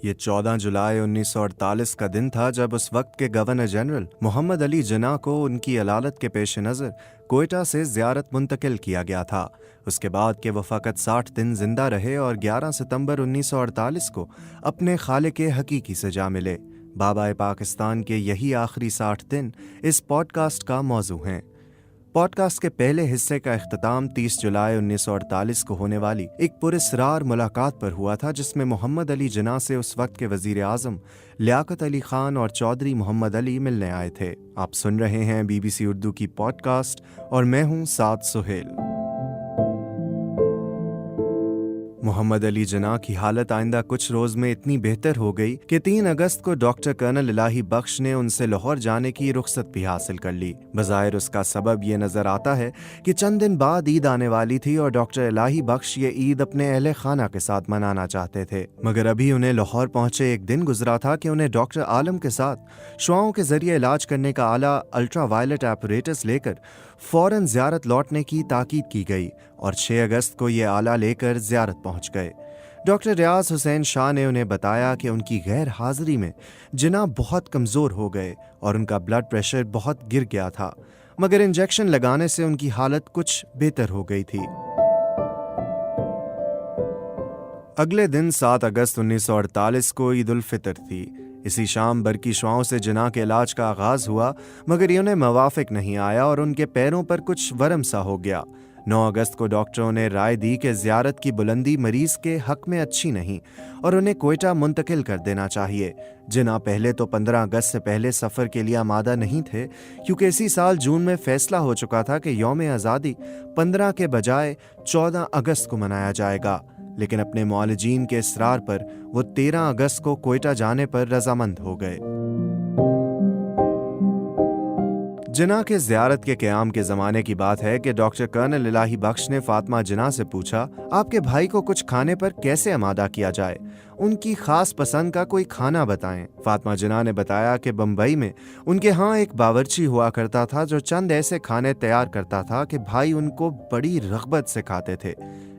ये 14 जुलाई 1948 का दिन था जब उस वक्त के गवर्नर जनरल मोहम्मद अली जिन्ना को उनकी अदालत के पेश नज़र कोयटा से ज़ियारत मुंतकिल किया गया था। उसके बाद के वो फ़कत 60 दिन जिंदा रहे और 11 सितंबर 1948 को अपने खालिक हकीकी से जा मिले। बाबा पाकिस्तान के यही आखिरी 60 दिन इस पॉडकास्ट का मौजू हैं। पॉडकास्ट के पहले हिस्से का इख्तिताम 30 जुलाई 1948 को होने वाली एक पुरस्रार मुलाकात पर हुआ था, जिसमें मोहम्मद अली जिन्ना से उस वक्त के वजीर आजम लियाकत अली खान और चौधरी मोहम्मद अली मिलने आए थे। आप सुन रहे हैं BBC उर्दू की पॉडकास्ट और मैं हूं साद सुहेल। मोहम्मद अली जिन्ना की हालत आइंदा कुछ रोज में इतनी बेहतर हो गई कि 3 अगस्त को डॉक्टर कर्नल इलाही बख्श ने उनसे लाहौर जाने की रुख्सत भी हासिल कर ली। बज़ाहिर उसका सबब ये नजर आता है कि चंद दिन बाद ईद आने वाली थी और डॉक्टर इलाही बख्श ये ईद अपने अहले खाना के साथ मनाना चाहते थे, मगर अभी उन्हें लाहौर पहुंचे एक दिन गुजरा था कि उन्हें डॉक्टर आलम के साथ शुआओं के जरिए इलाज करने का आला अल्ट्रा वायलेट एपरेटस लेकर फौरन ज़ियारत लौटने की ताकीद की गई और 6 अगस्त को ये आला लेकर ज़ियारत पहुंच गए। डॉक्टर रियाज हुसैन शाह ने उन्हें बताया कि उनकी गैर हाजिरी में जिन्ना बहुत कमज़ोर हो गए और उनका ब्लड प्रेशर बहुत गिर गया था, मगर इंजेक्शन लगाने से उनकी हालत कुछ बेहतर हो गई थी। अगले दिन 7 अगस्त 1948 को ईद उल फितर थी। इसी शाम बरकी शुआओं से जिन्ना के इलाज का आगाज हुआ, मगर ये उन्हें मवाफिक नहीं आया और उनके पैरों पर कुछ वरम सा हो गया। 9 अगस्त को डॉक्टरों ने राय दी कि ज़ियारत की बुलंदी मरीज के हक में अच्छी नहीं और उन्हें कोयटा मुंतकिल कर देना चाहिए। जिन्ना पहले तो 15 अगस्त से पहले सफ़र के लिए आमादा नहीं थे, क्योंकि इसी साल जून में फैसला हो चुका था कि यौम आज़ादी 15 के बजाय 14 अगस्त को मनाया जाएगा। लेकिन अपने मौलजीन के इसरार पर वो 13 अगस्त को कोयटा जाने पर रजामंद हो गए। जिन्ना के ज़ियारत के क़याम के ज़माने की बात है कि डॉक्टर कर्नल इलाही बख्श ने फातिमा जिन्ना से पूछा, आपके भाई को कुछ खाने पर कैसे आमादा किया जाए, उनकी खास पसंद का कोई खाना बताएं। फातिमा जिन्ना ने बताया कि बम्बई में उनके यहाँ एक बावर्ची हुआ करता था जो चंद ऐसे खाने तैयार करता था कि भाई उनको बड़ी रग़बत से खाते थे,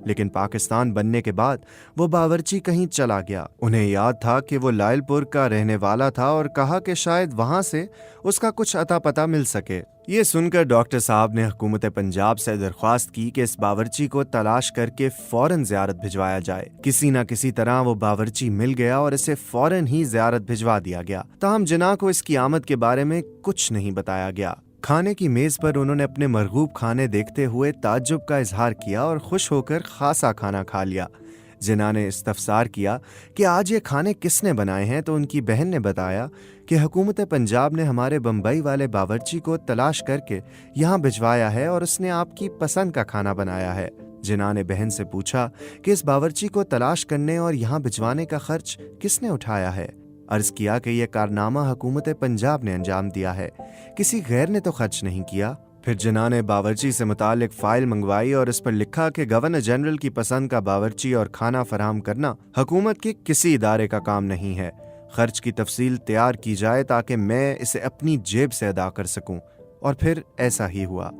लेकिन पाकिस्तान बनने के बाद वो बावर्ची कहीं चला गया। उन्हें याद था कि वो लायलपुर का रहने वाला था और कहा कि शायद वहां से उसका कुछ अता पता मिल सके। ये सुनकर डॉक्टर साहब ने हुकूमत पंजाब से दरख्वास्त की कि इस बावर्ची को तलाश करके फौरन ज़ियारत भिजवाया जाए। किसी न किसी तरह वो बावर्ची मिल गया और इसे फौरन ही ज़ियारत भिजवा दिया गया। ताहम जिन्ना को इसकी आमद के बारे में कुछ नहीं बताया गया। खाने की मेज पर उन्होंने अपने मरगूब खाने देखते हुए ताज्जुब का इजहार किया और खुश होकर खासा खाना खा लिया। जिन्ना ने इस्तफसार किया कि आज ये खाने किसने बनाए हैं, तो उनकी बहन ने बताया कि हुकूमत पंजाब ने हमारे बम्बई वाले बावर्ची को तलाश करके यहाँ भिजवाया है और उसने आपकी पसंद का खाना बनाया है। जिन्ना ने बहन से पूछा कि इस बावर्ची को तलाश करने और यहाँ भिजवाने का खर्च किसने उठाया है। अर्ज किया कि यह कारनामा हुकूमत पंजाब ने अंजाम दिया है, किसी गैर ने तो खर्च नहीं किया। फिर जिन्ना ने बावर्ची से मुतालिक फाइल मंगवाई और इस पर लिखा कि गवर्नर जनरल की पसंद का बावर्ची और खाना फराहम करना हुकूमत के किसी इदारे का काम नहीं है। खर्च की तफसील तैयार की जाए ताकि मैं इसे अपनी जेब से अदा कर सकूं। और फिर ऐसा ही हुआ।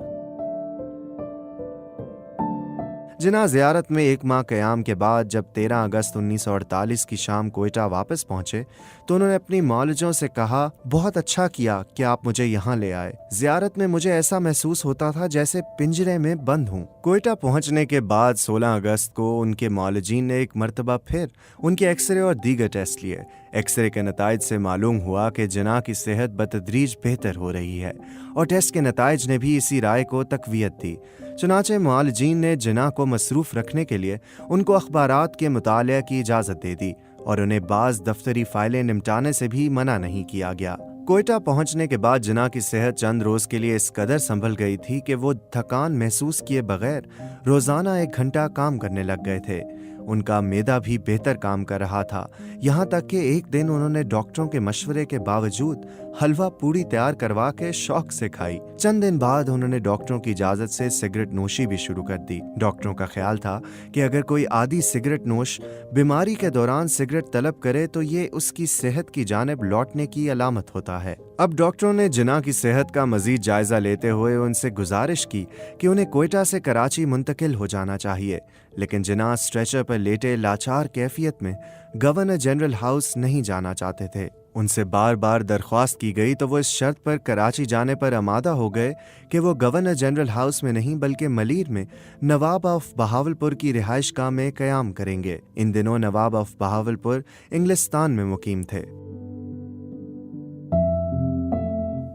जिन्ना ज़ियारत में 1 माह क़याम के बाद जब 13 अगस्त 1948 की शाम कोयटा वापस पहुंचे तो उन्होंने अपनी मौलजों से कहा, बहुत अच्छा किया कि आप मुझे यहाँ ले आए। ज़ियारत में मुझे ऐसा महसूस होता था जैसे पिंजरे में बंद हूँ। कोयटा पहुंचने के बाद 16 अगस्त को उनके मौलजीन ने एक मरतबा फिर उनके एक्सरे और दीगर टेस्ट लिए। एक्सरे के नताइज से मालूम हुआ कि जिन्ना की सेहत बतदरीज बेहतर हो रही है और टेस्ट के नताइज ने भी इसी राय को तक़वियत दी। चुनाचे मुआलजीन ने जिन्ना को मसरूफ़ रखने के लिए उनको अखबारात के मुतालिया की इजाज़त दे दी और उन्हें बाज़ दफ्तरी फ़ाइलें निपटाने से भी मना नहीं किया गया। कोयटा पहुंचने के बाद जिन्ना की सेहत चंद रोज़ के लिए इस कदर संभल गई थी कि वो थकान महसूस किए बगैर रोज़ाना 1 घंटा काम करने लग गए थे। उनका मैदा भी बेहतर काम कर रहा था, यहाँ तक कि एक दिन उन्होंने डॉक्टरों के मशवरे के बावजूद हलवा पूड़ी तैयार करवा के शौक से खाई। चंद दिन बाद उन्होंने डॉक्टरों की इजाज़त से सिगरेट नोशी भी शुरू कर दी। डॉक्टरों का ख्याल था कि अगर कोई आदी सिगरेट नोश बीमारी के दौरान सिगरेट तलब करे तो ये उसकी सेहत की जानिब लौटने की अलामत होता है। अब डॉक्टरों ने जिन्ना की सेहत का मजीद जायजा लेते हुए उनसे गुजारिश की कि उन्हें कोयटा से कराची मुंतकिल हो जाना चाहिए, लेकिन जिन्ना स्ट्रेचर पर लेटे लाचार कैफियत में गवर्नर जनरल हाउस नहीं जाना चाहते थे। उनसे बार बार दरख्वास्त की गई तो वो इस शर्त पर कराची जाने पर आमादा हो गए कि वो गवर्नर जनरल हाउस में नहीं बल्कि मलीर में नवाब ऑफ बहावलपुर की रिहाइशगाह में क़याम करेंगे। इन दिनों नवाब ऑफ बहावलपुर इंग्लिस्तान में मुकीम थे।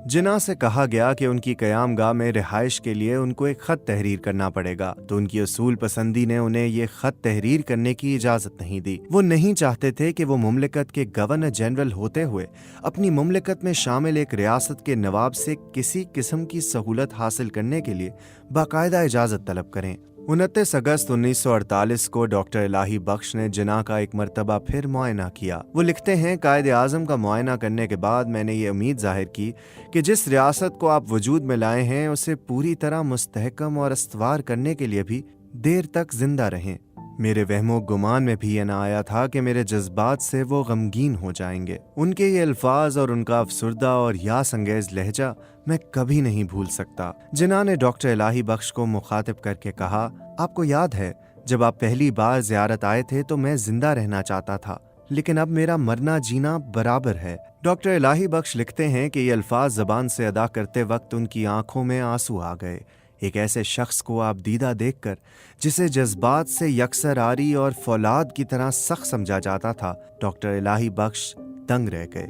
जिन्ना से कहा गया कि उनकी क़यामगाह में रिहाइश के लिए उनको एक ख़त तहरीर करना पड़ेगा, तो उनकी उसूल पसंदी ने उन्हें ये ख़त तहरीर करने की इजाज़त नहीं दी। वो नहीं चाहते थे कि वो मुमलिकत के गवर्नर जनरल होते हुए अपनी मुमलिकत में शामिल एक रियासत के नवाब से किसी किस्म की सहूलत हासिल करने के लिए बाकायदा इजाज़त तलब करें। 29 अगस्त 1948 को डॉक्टर इलाही बख्श ने जिन्ना का एक मरतबा फिर मुआयना किया। वो लिखते हैं, कायदे आज़म का मुआयना करने के बाद मैंने ये उम्मीद जाहिर की कि जिस रियासत को आप वजूद में लाए हैं उसे पूरी तरह मुस्तहकम और अस्तवार करने के लिए भी देर तक जिंदा रहें। मेरे वहमो गुमान में भी ये न आया था कि मेरे जज्बात से वो गमगीन हो जाएंगे। उनके ये अल्फाज और उनका अफसुर्दा और यास अंगेज लहजा मैं कभी नहीं भूल सकता। जिन्ना ने डॉक्टर इलाही बख्श को मुखातिब करके कहा, आपको याद है जब आप पहली बार ज़ियारत आए थे तो मैं जिंदा रहना चाहता था, लेकिन अब मेरा मरना जीना बराबर है। डॉक्टर इलाही बख्श लिखते हैं कि ये अल्फाज ज़बान से अदा करते वक्त उनकी आंखों में आंसू आ गए। एक ऐसे शख्स को आप दीदा देखकर जिसे जज्बात से यकसर आरी और फौलाद की तरह सख्त समझा जाता था, डॉक्टर इलाही बख्श दंग रह गए।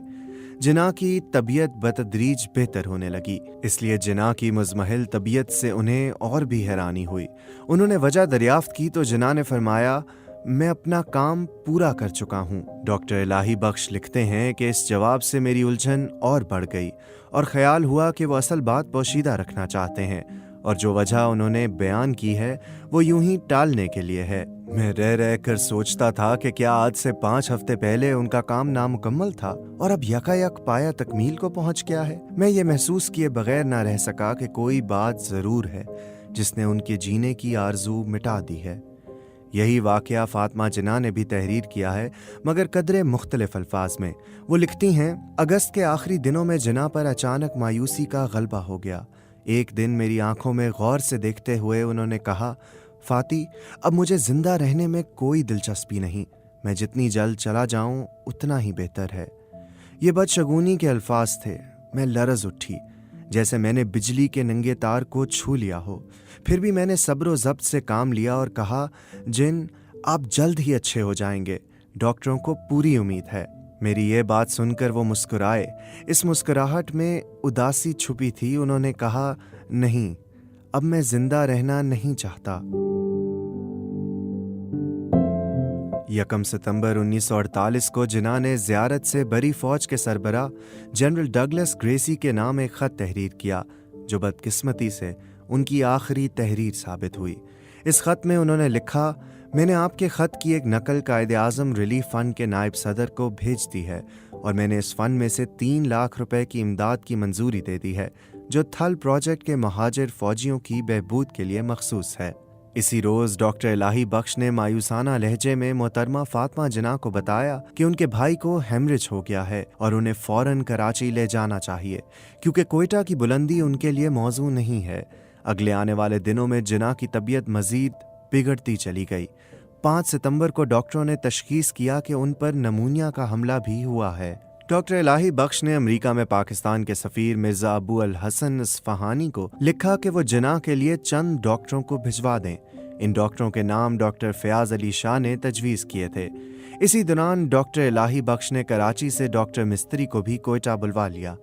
जिन्ना की तबीयत बतदरीज बेहतर होने लगी, इसलिए जिन्ना की मुज़महिल तबीयत से उन्हें और भी हैरानी हुई। उन्होंने वजह दरियाफ्त की तो जिन्ना ने फरमाया, मैं अपना काम पूरा कर चुका हूँ। डॉक्टर इलाही बख्श लिखते हैं कि इस जवाब से मेरी उलझन और बढ़ गई और ख्याल हुआ कि वो असल बात पोशीदा रखना चाहते हैं और जो वजह उन्होंने बयान की है वो यूं ही टालने के लिए है। मैं रह रह कर सोचता था कि क्या आज से 5 हफ्ते पहले उनका काम नामुकम्मल था और अब यकायक पाया तकमील को पहुंच गया है। मैं ये महसूस किए बगैर ना रह सका कि कोई बात ज़रूर है जिसने उनके जीने की आरजू मिटा दी है। यही वाक़या फ़ातिमा जिन्ना ने भी तहरीर किया है, मगर कदरे मुख्तलिफ अल्फाज में। वो लिखती हैं, अगस्त के आखिरी दिनों में जिन्ना पर अचानक मायूसी का गलबा हो गया। एक दिन मेरी आंखों में गौर से देखते हुए उन्होंने कहा, फ़ाती, अब मुझे ज़िंदा रहने में कोई दिलचस्पी नहीं। मैं जितनी जल्द चला जाऊं उतना ही बेहतर है। ये बदशगुनी के अल्फाज थे। मैं लरज़ उठी, जैसे मैंने बिजली के नंगे तार को छू लिया हो। फिर भी मैंने सब्र व ज़ब्त से काम लिया और कहा, जिन, आप जल्द ही अच्छे हो जाएंगे। डॉक्टरों को पूरी उम्मीद है। मेरी ये बात सुनकर वो मुस्कुराए। इस मुस्कुराहट में उदासी छुपी थी। उन्होंने कहा, नहीं, अब मैं जिंदा रहना नहीं चाहता। 1 सितंबर 1948 को जिन्ना ने ज़ियारत से बरी फ़ौज के सरबराह जनरल डगलस ग्रेसी के नाम एक ख़त तहरीर किया, जो बदकिस्मती से उनकी आखिरी तहरीर साबित हुई। इस ख़त में उन्होंने लिखा, मैंने आपके ख़त की एक नकल कायदे आज़म रिलीफ फ़ंड के नायब सदर को भेज दी है और मैंने इस फ़ंड में से 3 लाख रुपए की इमदाद की मंजूरी दे दी है, जो थल प्रोजेक्ट के महाजिर फ़ौजियों की बहबूद के लिए मखसूस है। इसी रोज़ डॉक्टर इलाही बख्श ने मायूसाना लहजे में मोहतरमा फ़ातिमा जिन्ना को बताया कि उनके भाई को हेमरेज हो गया है और उन्हें फ़ौरन कराची ले जाना चाहिए, क्योंकि कोयटा की बुलंदी उनके लिए मौजू नहीं है। अगले आने वाले दिनों में जिन्ना की तबीयत मज़ीद बिगड़ती चली गई। 5 सितंबर को डॉक्टरों ने तशखीस किया कि उन पर नमूनिया का हमला भी हुआ है। डॉक्टर इलाही बख्श ने अमेरिका में पाकिस्तान के सफ़ीर मिर्ज़ा अबू अल हसन इस्फ़हानी को लिखा कि वो जिन्ना के लिए चंद डॉक्टरों को भिजवा दें। इन डॉक्टरों के नाम डॉक्टर फ़याज़ अली शाह ने तजवीज़ किए थे। इसी दौरान डॉक्टर इलाही बख्श ने कराची से डॉक्टर मिस्त्री को भी कोयटा बुलवा लिया,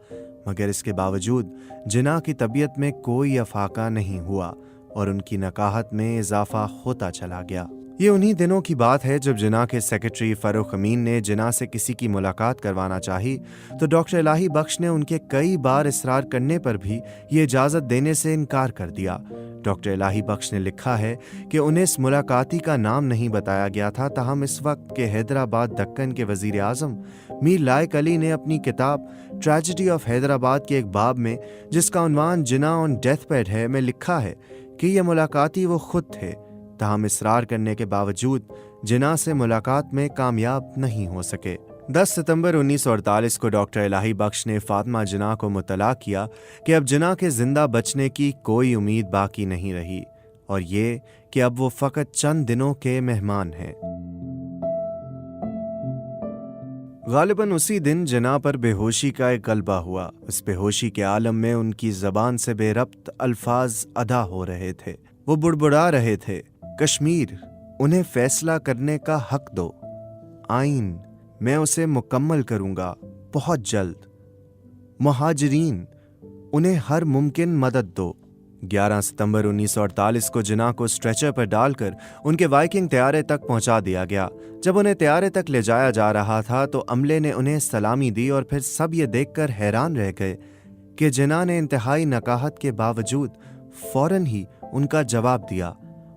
मगर इसके बावजूद जिन्ना की तबीयत में कोई अफाका नहीं हुआ और उनकी नकाहत में इजाफा होता चला गया। ये उन्हीं दिनों की बात है जब जिन्ना के सेक्रेटरी फ़ारूक अमीन ने जिन्ना से किसी की मुलाकात करवाना चाही, तो डॉक्टर इलाही बख्श ने उनके कई बार इसरार करने पर भी ये इजाज़त देने से इनकार कर दिया। डॉक्टर इलाही बख्श ने लिखा है कि उन्हें इस मुलाकाती का नाम नहीं बताया गया था, ताहम इस वक्त के हैदराबाद दक्कन के वज़ीर आज़म मीर लायक अली ने अपनी किताब ट्रेजेडी ऑफ हैदराबाद के एक बाब में, जिसका उन्वान जिन्ना ऑन डेथ बेड है, में लिखा है कि यह मुलाकाती वो खुद थे। ताहम इसरार करने के बावजूद जिन्ना से मुलाकात में कामयाब नहीं हो सके। 10 सितंबर 1948 को डॉक्टर इलाही बख्श ने फ़ातिमा जिन्ना को मुतला किया कि अब जिन्ना के ज़िंदा बचने की कोई उम्मीद बाकी नहीं रही और ये कि अब वो फ़कत चंद दिनों के मेहमान हैं। गालिबन उसी दिन जिना पर बेहोशी का एक गलबा हुआ। इस बेहोशी के आलम में उनकी जबान से बेरब्त अल्फाज अदा हो रहे थे। वो बुड़बुड़ा रहे थे, कश्मीर, उन्हें फैसला करने का हक दो। आइन, मैं उसे मुकम्मल करूंगा बहुत जल्द। मुहाजिरीन, उन्हें हर मुमकिन मदद दो। 11 सितंबर 1948 को जिना को स्ट्रेचर पर डालकर उनके वाइकिंग तैयारे तक पहुंचा दिया गया। जब उन्हें तैयारे तक ले जाया जा रहा था तो अमले ने उन्हें सलामी दी और फिर सब ये देखकर हैरान रह गए कि जिना ने इंतहाई नकाहत के बावजूद फौरन ही उनका जवाब दिया।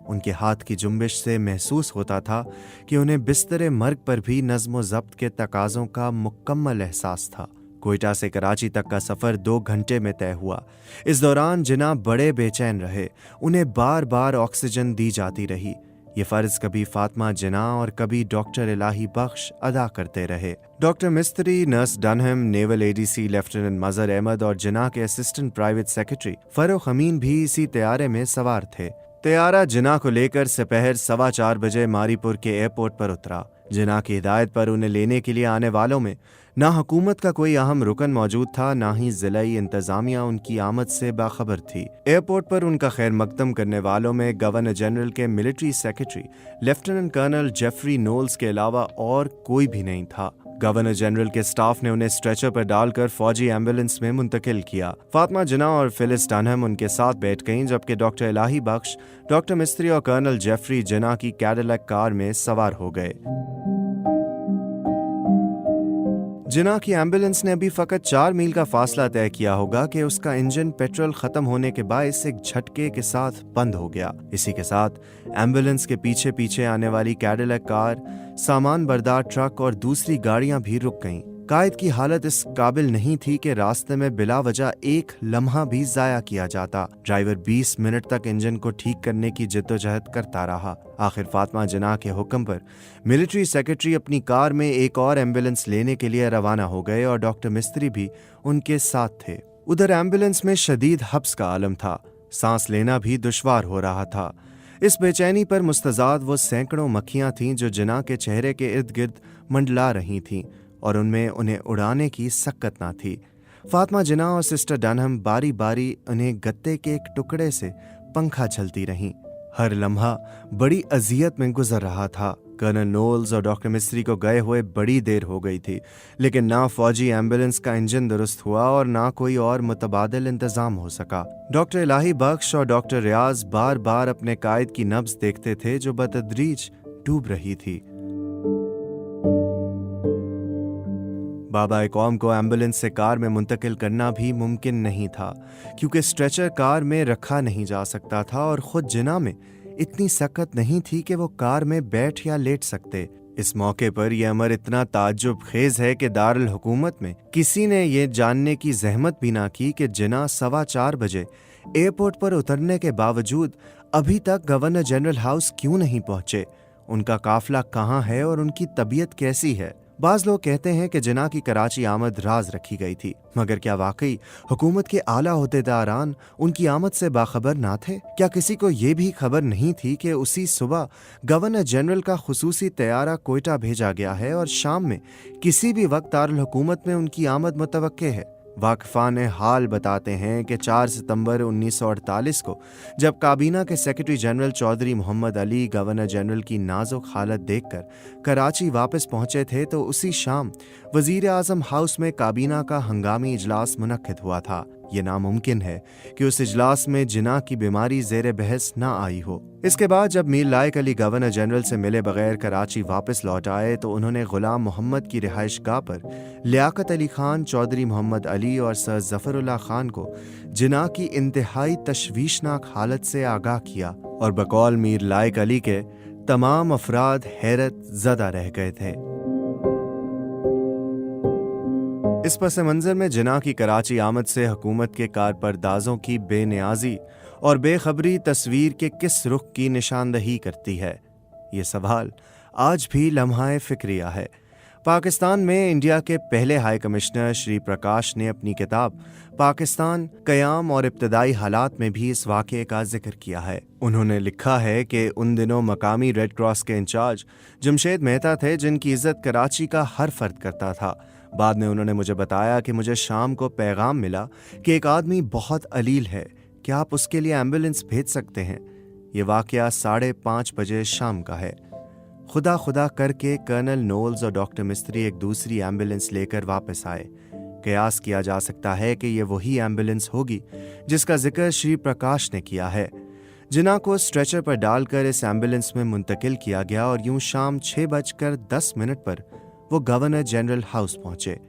उनके हाथ की जुम्बिश से महसूस होता था कि उन्हें बिस्तरे मर्ग पर भी नज्म व ज़ब्त के तकाज़ों का मुकम्मल एहसास था। कोयटा से कराची तक का सफ़र 2 घंटे में तय हुआ। इस दौरान जिना बड़े बेचैन रहे। उन्हें बार बार ऑक्सीजन दी जाती रही। ये फ़र्ज़ कभी फातिमा जिना और कभी डॉक्टर इलाही बख्श अदा करते रहे। डॉक्टर मिस्त्री, नर्स डनहम, नेवल एडीसी लेफ्टिनेंट मजहर अहमद और जिना के असिस्टेंट प्राइवेट सेक्रेटरी फरोख अमीन भी इसी तैयारे में सवार थे। तैयारा जिना को लेकर दोपहर 4:15 बजे मारीपुर के एयरपोर्ट पर उतरा। जिना की हिदायत पर उन्हें लेने के लिए आने वालों में ना हुकूमत का कोई अहम रुकन मौजूद था, ना ही ज़िलाई इंतज़ामिया उनकी आमद से बाखबर थी। एयरपोर्ट पर उनका खैर मकदम करने वालों में गवर्नर जनरल के military secretary lieutenant colonel Geoffrey Knowles के अलावा और कोई भी नहीं था। गवर्नर जनरल के स्टाफ ने उन्हें स्ट्रेचर पर डालकर फौजी एम्बुलेंस में मुंतकिल किया। फातिमा जिना और फिलिस डनहम उनके साथ बैठ गईं, जबकि डॉक्टर इलाही बख्श, डॉक्टर मिस्त्री और कर्नल जेफरी जिना की कैडिलैक कार में सवार हो गए। जिना की एम्बुलेंस ने अभी फ़कत 4 मील का फासला तय किया होगा कि उसका इंजन पेट्रोल ख़त्म होने के बायस एक झटके के साथ बंद हो गया। इसी के साथ एम्बुलेंस के पीछे पीछे आने वाली कैडिलैक कार, सामान बरदार ट्रक और दूसरी गाड़ियां भी रुक गईं। कायद की हालत इस काबिल नहीं थी कि रास्ते में बिला वजह एक लम्हा भी ज़ाया किया जाता। ड्राइवर 20 मिनट तक इंजन को ठीक करने की जिद्दोजहद करता रहा। आखिर फातिमा जिना के हुक्म पर मिलिट्री सेक्रेटरी अपनी कार में एक और एम्बुलेंस लेने के लिए रवाना हो गए और डॉक्टर मिस्त्री भी उनके साथ थे। उधर एम्बुलेंस में शदीद हब्स का आलम था। सांस लेना भी दुश्वार हो रहा था। इस बेचैनी पर मुस्तजाद वो सैकड़ों मक्खियां थीं जो जिना के चेहरे के इर्द गिर्द मंडला रही थीं और उनमें उन्हें उड़ाने की सक्कत ना थी। फातिमा जिना और सिस्टर डनहम बारी बारी उन्हें गत्ते के एक टुकड़े से पंखा झलती रहीं। हर लम्हा बड़ी अजियत में गुजर रहा था। कर्नल नोल्स और डॉक्टर मिस्त्री को गए हुए बड़ी देर हो गई थी, लेकिन ना फौजी एम्बुलेंस का इंजन दुरुस्त हुआ और ना कोई और मुतबादिल इंतजाम हो सका। डॉक्टर इलाही बख्श और डॉक्टर रियाज बार बार अपने कायद की नब्ज देखते थे जो बतदरीज डूब रही थी। बाबा कौम को एम्बुलेंस से कार में मुंतकिल करना भी मुमकिन नहीं था, क्योंकि स्ट्रेचर कार में रखा नहीं जा सकता था और खुद जिना में इतनी सकत नहीं थी कि वो कार में बैठ या लेट सकते। इस मौके पर यह अमर इतना ताज्जुब खेज है कि दारुल हुकूमत में किसी ने यह जानने की जहमत भी ना की कि जिना 4:15 बजे एयरपोर्ट पर उतरने के बावजूद अभी तक गवर्नर जनरल हाउस क्यों नहीं पहुंचे, उनका काफिला कहाँ है और उनकी तबीयत कैसी है। बाज लोग कहते हैं कि जिना की कराची आमद राज रखी गई थी, मगर क्या वाकई हुकूमत के आला ओहदेदारान उनकी आमद से बाखबर ना थे? क्या किसी को ये भी खबर नहीं थी कि उसी सुबह गवर्नर जनरल का खुसूसी तैयारा कोयटा भेजा गया है और शाम में किसी भी वक्त दारुल हुकूमत में उनकी आमद मुतवक्के है? वाकफान हाल बताते हैं कि 4 सितंबर 1948 को जब काबीना के secretary general Chaudhry Mohammad Ali governor general की नाजुक हालत देखकर कराची वापस पहुंचे थे तो उसी शाम वजीर आजम हाउस में काबीना का हंगामी इजलास मुनक्किद हुआ था। ये नामुमकिन है कि उस इजलास में जिना की बीमारी ज़ेरे बहस ना आई हो। इसके बाद जब मीर लायक अली गवर्नर जनरल से मिले बगैर कराची वापस लौट आए तो उन्होंने गुलाम मोहम्मद की रिहाइश गाह पर लियाकत अली खान, चौधरी मोहम्मद अली और सर जफरुल्लाह खान को जिना की इंतहाई तशवीशनाक हालत से आगाह किया और बकौल मीर लायक अली के तमाम अफराद हैरत ज़दा रह गए थे। इस पस मंजर में जिना की कराची आमद से हुकूमत के कारपरदाजों की बेनियाजी और बेखबरी तस्वीर के किस रुख की निशानदही करती है, ये सवाल आज भी लम्हा फिक्रिया है। पाकिस्तान में इंडिया के पहले हाई कमिश्नर श्री प्रकाश ने अपनी किताब पाकिस्तान, क़याम और इब्तदाई हालात में भी इस वाक़ये का जिक्र किया है। उन्होंने लिखा है कि उन दिनों मकामी रेड क्रॉस के इंचार्ज जमशेद मेहता थे, जिनकी इज्जत कराची का हर फर्द करता था। बाद में उन्होंने मुझे बताया कि मुझे शाम को पैगाम मिला कि एक आदमी बहुत अलील है, क्या आप उसके लिए एम्बुलेंस भेज सकते हैं। ये वाक़या 5:30 बजे शाम का है। खुदा खुदा करके कर्नल नोल्स और डॉक्टर मिस्त्री एक दूसरी एम्बुलेंस लेकर वापस आए। कयास किया जा सकता है कि ये वही एम्बुलेंस होगी जिसका जिक्र श्री प्रकाश ने किया है। जिना को स्ट्रेचर पर डालकर इस एम्बुलेंस में मुंतकिल किया गया और यूं शाम 6:10 पर वो गवर्नर जनरल हाउस पहुंचे।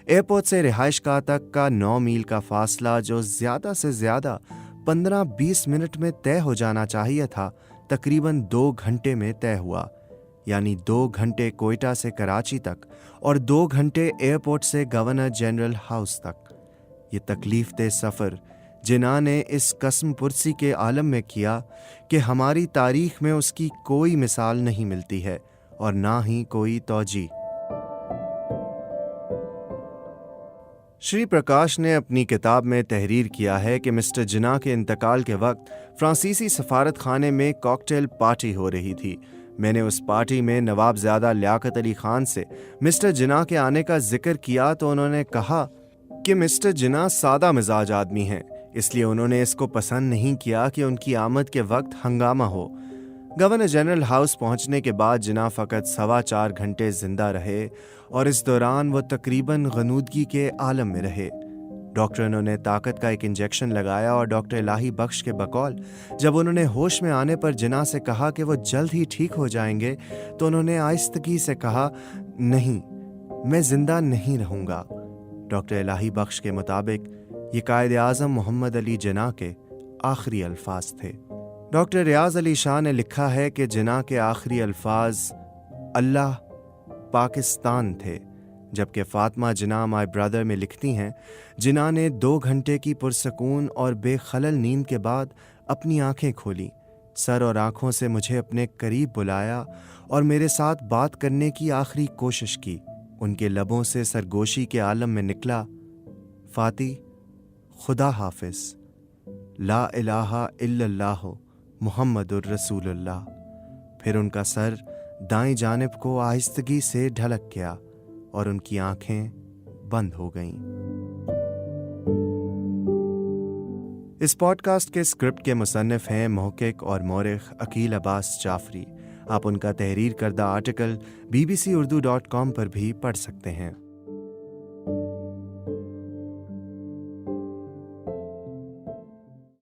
एयरपोर्ट से रिहाइशगाह तक का 9 मील का फासला, जो ज्यादा से ज्यादा 15-20 मिनट में तय हो जाना चाहिए था, तकरीबन 2 घंटे में तय हुआ। यानी 2 घंटे कोयटा से कराची तक और 2 घंटे एयरपोर्ट से गवर्नर जनरल हाउस तक। ये तकलीफदेह सफ़र जिना ने इस कसम पुरसी के आलम में किया कि हमारी तारीख में उसकी कोई मिसाल नहीं मिलती है और ना ही कोई तौजी। श्री प्रकाश ने अपनी किताब में तहरीर किया है कि मिस्टर जिना के इंतकाल के वक्त फ्रांसीसी सफारत खाने में कॉकटेल पार्टी हो रही थी। मैंने उस पार्टी में नवाबजादा लियाकत अली खान से मिस्टर जिना के आने का जिक्र किया तो उन्होंने कहा कि मिस्टर जिना सादा मिजाज आदमी हैं, इसलिए उन्होंने इसको पसंद नहीं किया कि उनकी आमद के वक्त हंगामा हो। गवर्नर जनरल हाउस पहुंचने के बाद जिना फ़कत 4.25 घंटे जिंदा रहे और इस दौरान वो तकरीबन गनूदगी के आलम में रहे। डॉक्टर ने ताकत का एक इंजेक्शन लगाया और डॉक्टर इलाही बख्श के बकौल जब उन्होंने होश में आने पर जिना से कहा कि वो जल्द ही ठीक हो जाएंगे, तो उन्होंने आहिस्तगी से कहा, नहीं, मैं जिंदा नहीं रहूँगा। डॉक्टर इलाही बख्श के मुताबिक ये कायद आज़म मोहम्मद अली जिना के आखिरी अल्फाज थे। डॉक्टर रियाज अली शाह ने लिखा है कि जिना के आखिरी अल्फाज अल्लाह पाकिस्तान थे, जबकि फातिमा जिना माय ब्रदर में लिखती हैं, जिना ने 2 घंटे की पुरसकून और बेखलल नींद के बाद अपनी आंखें खोली, सर और आंखों से मुझे अपने करीब बुलाया और मेरे साथ बात करने की आखिरी कोशिश की। उनके लबों से सरगोशी के आलम में निकला, फाती, खुदा हाफिज, ला इलाहा इल्लल्लाह मुहम्मदुर रसूलुल्लाह। फिर उनका सर दाएं जानिब को आहिस्तगी से ढलक गया और उनकी आंखें बंद हो गईं। इस पॉडकास्ट के स्क्रिप्ट के मुसन्निफ हैं मुहक्किक और मौरिख अकील अब्बास जाफरी। आप उनका तहरीर करदा आर्टिकल bbcurdu.com पर भी पढ़ सकते हैं।